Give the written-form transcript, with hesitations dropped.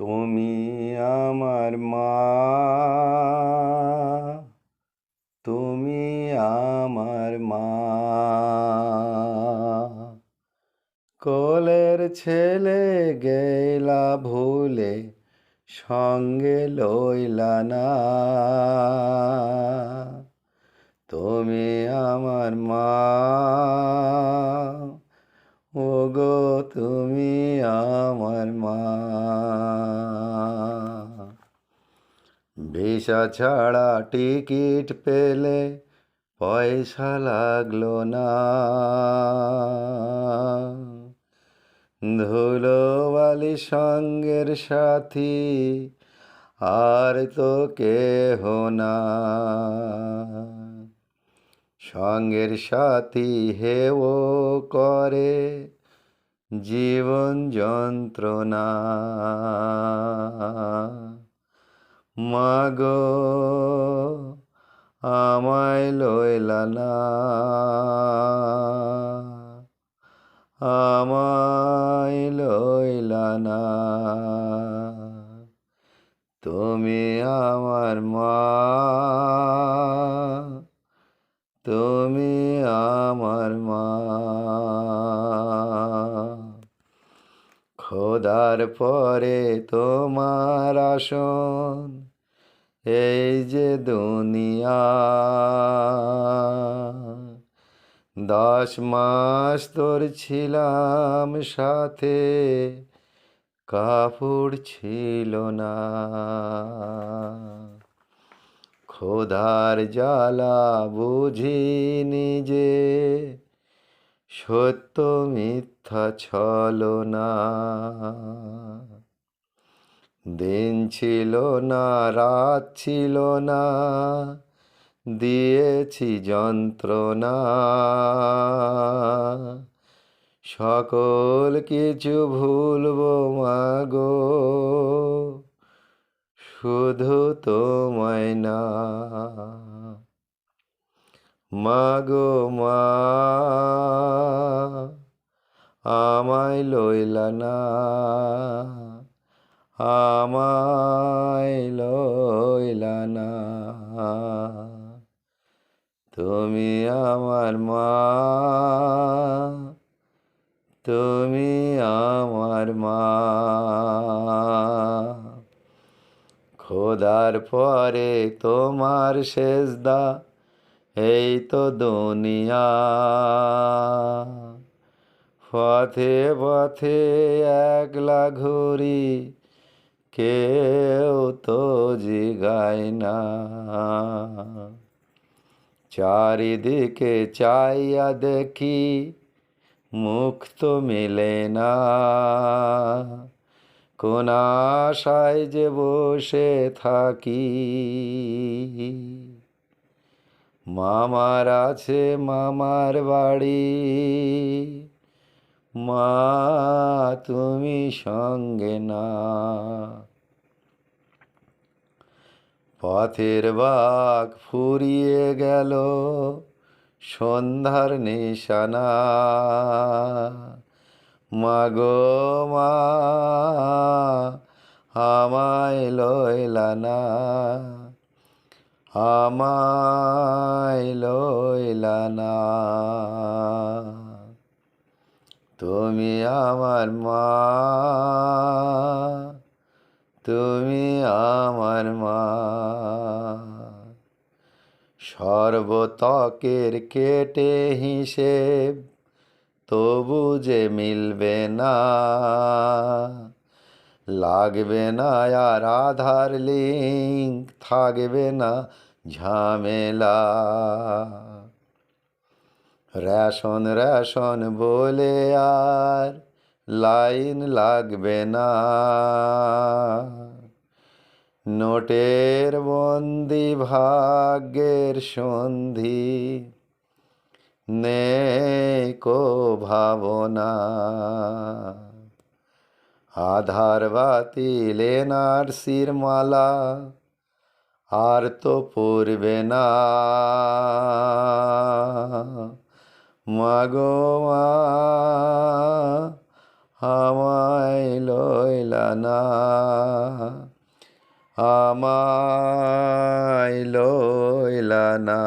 তুমি আমার মা, তুমি আমার মা। কোলের ছেলে গেলা ভুলে, সঙ্গে লইলা না। তুমি আমার মা, ওগো তুমি আমার মা। ভিসা ছাড়া টিকিট পেলে পয়সা লাগলো না। ধুলোবালি সঙ্গের সাথী, আর তো কেহ না। সঙ্গের সাথী হেও করে জীবন যন্ত্রণা। মাগো আমায় লইলা না, আমায় লইলা না। তুমি আমার মা, তুমি আমার মা। খোদার পরে তোমার আসন, এই যে দুনিয়া। 10 মাস তোর ছিলাম সাথে, কাপড় ছিল না। খোদার জ্বালা বুঝিনি যে, সত্য মিথ্যা ছলনা। দিন ছিল না, রাত ছিল না, দিয়েছি যন্ত্রণা। সকল কিছু ভুলবো মাগো, শুধু তোমায় না। মাগো মা, আমায় লইলা না, আমায় লইলা না। তুমি আমার মা, তুমি আমার মা। খোদার পরে তোমার সেজদা, এই তো দুনিয়া। পথে পথে একলা ঘুরি, কেউ তো জিগায় না। চারিদিকে চাইয়া দেখি, মুখ তো মেলে না। কোন আশায় যে বসে থাকি। মামার আছে মামার বাড়ি, মা তুমি সঙ্গে না। পথের বাঘ ফুরিয়ে গেল, সন্ধ্যার নিশানা। মাগো মা, আমায় লইলা না, আমায় লইলা না। তুমি আমার মা, তুমি আমার মা। সর্বত্বকের কেটে হিসেব, তবু যে মিলবে না। লাগবে না আর আধার লিঙ্ক, থাকবে না ঝামেলা। রেশন রেশন বলে আর লাইন লাগবে না। নোটের বন্দি ভাগ্যের সন্ধি, নেই কো ভাবনা। আধার বাতিল এনআরসির মালা, আর তো পড়বে না। মাগো মা, আমায় লইলা না, আমায় লইলা না।